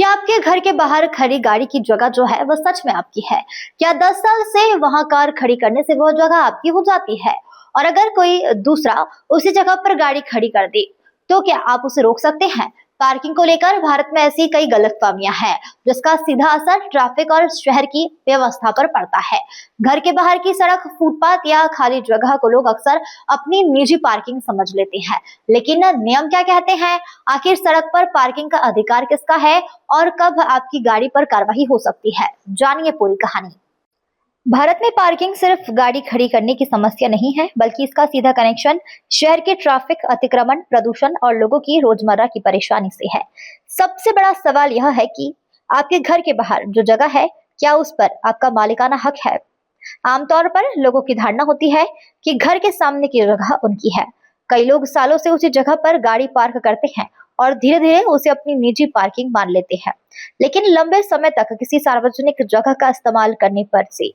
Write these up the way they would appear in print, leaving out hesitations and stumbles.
क्या आपके घर के बाहर खड़ी गाड़ी की जगह जो है वो सच में आपकी है? क्या 10 साल से वहां कार खड़ी करने से वो जगह आपकी हो जाती है? और अगर कोई दूसरा उसी जगह पर गाड़ी खड़ी कर दे, तो क्या आप उसे रोक सकते हैं? पार्किंग को लेकर भारत में ऐसी कई गलतफहमियां हैं, जिसका सीधा असर ट्रैफिक और शहर की व्यवस्था पर पड़ता है। घर के बाहर की सड़क, फुटपाथ या खाली जगह को लोग अक्सर अपनी निजी पार्किंग समझ लेते हैं, लेकिन नियम क्या कहते हैं? आखिर सड़क पर पार्किंग का अधिकार किसका है और कब आपकी गाड़ी पर कार्रवाई हो सकती है? जानिए पूरी कहानी। भारत में पार्किंग सिर्फ गाड़ी खड़ी करने की समस्या नहीं है, बल्कि इसका सीधा कनेक्शन शहर के ट्रैफिक, अतिक्रमण, प्रदूषण और लोगों की रोजमर्रा की परेशानी से है। सबसे बड़ा सवाल यह है कि आपके घर के बाहर जो जगह है, क्या उस पर आपका मालिकाना हक है? आमतौर पर लोगों की धारणा होती है कि घर के सामने की जगह उनकी है। कई लोग सालों से उसी जगह पर गाड़ी पार्क करते हैं और धीरे धीरे उसे अपनी निजी पार्किंग मान लेते हैं। लेकिन लंबे समय तक किसी सार्वजनिक जगह का इस्तेमाल करने पर से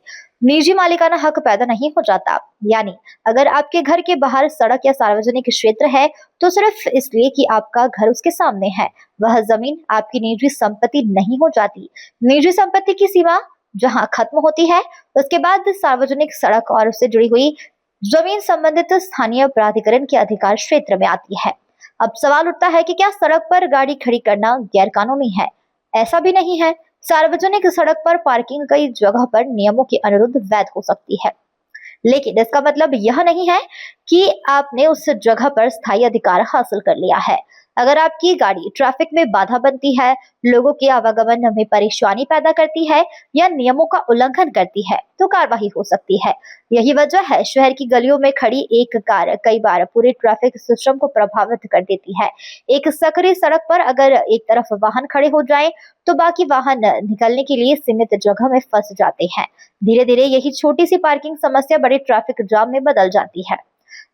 निजी मालिकाना हक पैदा नहीं हो जाता। यानी अगर आपके घर के बाहर सड़क या सार्वजनिक क्षेत्र है, तो सिर्फ इसलिए कि आपका घर उसके सामने है, वह जमीन आपकी निजी संपत्ति नहीं हो जाती। निजी संपत्ति की सीमा जहां खत्म होती है, उसके बाद सार्वजनिक सड़क और उससे जुड़ी हुई जमीन संबंधित स्थानीय प्राधिकरण के अधिकार क्षेत्र में आती है। अब सवाल उठता है कि क्या सड़क पर गाड़ी खड़ी करना गैर कानूनी है? ऐसा भी नहीं है। सार्वजनिक सड़क पर पार्किंग कई जगह पर नियमों के अनुरूप वैध हो सकती है, लेकिन इसका मतलब यह नहीं है कि आपने उस जगह पर स्थायी अधिकार हासिल कर लिया है। अगर आपकी गाड़ी ट्रैफिक में बाधा बनती है, लोगों के आवागमन में परेशानी पैदा करती है या नियमों का उल्लंघन करती है, तो कार्रवाई हो सकती है। यही वजह है शहर की गलियों में खड़ी एक कार कई बार पूरे ट्रैफिक सिस्टम को प्रभावित कर देती है। एक सकरी सड़क पर अगर एक तरफ वाहन खड़े हो जाएं, तो बाकी वाहन निकलने के लिए सीमित जगह में फंस जाते हैं। धीरे धीरे यही छोटी सी पार्किंग समस्या बड़े ट्रैफिक जाम में बदल जाती है।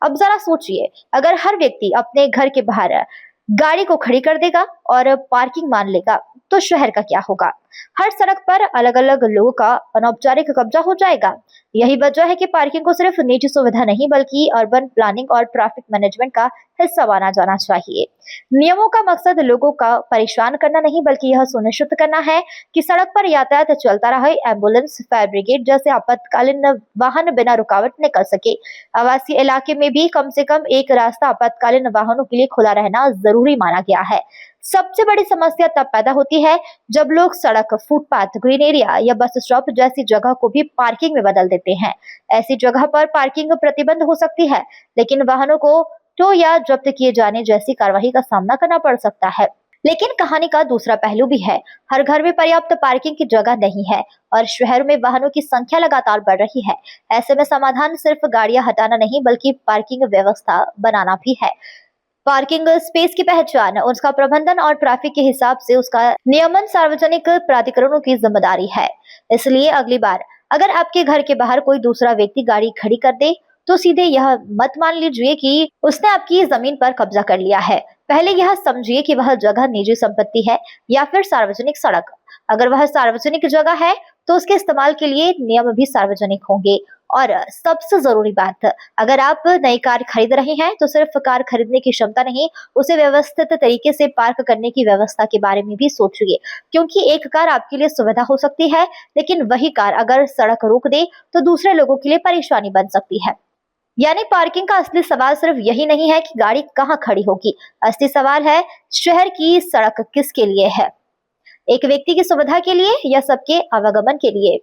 अब जरा सोचिए, अगर हर व्यक्ति अपने घर के बाहर गाड़ी को खड़ी कर देगा और पार्किंग मान लेगा, तो शहर का क्या होगा? हर सड़क पर अलग अलग लोगों का अनौपचारिक कब्जा हो जाएगा। यही वजह है कि पार्किंग को सिर्फ निजी सुविधा नहीं, बल्कि अर्बन प्लानिंग और ट्रैफिक मैनेजमेंट का हिस्सा माना जाना चाहिए। नियमों का मकसद लोगों का परेशान करना नहीं, बल्कि यह सुनिश्चित करना है कि सड़क पर यातायात चलता रहे, एम्बुलेंस, फायर ब्रिगेड जैसे आपातकालीन वाहन बिना रुकावट निकल सके। आवासीय इलाके में भी कम से कम एक रास्ता आपातकालीन वाहनों के लिए खुला रहना जरूरी माना गया है। सबसे बड़ी समस्या तब पैदा होती है जब लोग सड़क, फुटपाथ, ग्रीन एरिया या बस स्टॉप जैसी जगह को भी पार्किंग में बदल देते हैं। ऐसी जगह पर पार्किंग प्रतिबंध हो सकती है, लेकिन वाहनों को टो या जब्त किए जाने जैसी कार्रवाई का सामना करना पड़ सकता है। लेकिन कहानी का दूसरा पहलू भी है। हर घर में पर्याप्त पार्किंग की जगह नहीं है और शहर में वाहनों की संख्या लगातार बढ़ रही है। ऐसे में समाधान सिर्फ गाड़ियां हटाना नहीं, बल्कि पार्किंग व्यवस्था बनाना भी है। पार्किंग स्पेस की पहचान, उसका प्रबंधन और ट्रैफिक के हिसाब से उसका नियमन सार्वजनिक प्राधिकरणों की जिम्मेदारी है। इसलिए अगली बार अगर आपके घर के बाहर कोई दूसरा व्यक्ति गाड़ी खड़ी कर दे, तो सीधे यह मत मान लीजिए कि उसने आपकी जमीन पर कब्जा कर लिया है। पहले यह समझिए कि वह जगह निजी संपत्ति है या फिर सार्वजनिक सड़क। अगर वह सार्वजनिक जगह है, तो उसके इस्तेमाल के लिए नियम भी सार्वजनिक होंगे। और सबसे जरूरी बात, अगर आप नई कार खरीद रहे हैं, तो सिर्फ कार खरीदने की क्षमता नहीं, उसे व्यवस्थित तरीके से पार्क करने की व्यवस्था के बारे में भी सोचिए, क्योंकि एक कार आपके लिए सुविधा हो सकती है, लेकिन वही कार अगर सड़क रोक दे, तो दूसरे लोगों के लिए परेशानी बन सकती है। यानी पार्किंग का असली सवाल सिर्फ यही नहीं है कि गाड़ी कहाँ खड़ी होगी। असली सवाल है, शहर की सड़क किसके लिए है? एक व्यक्ति की सुविधा के लिए या सबके आवागमन के लिए?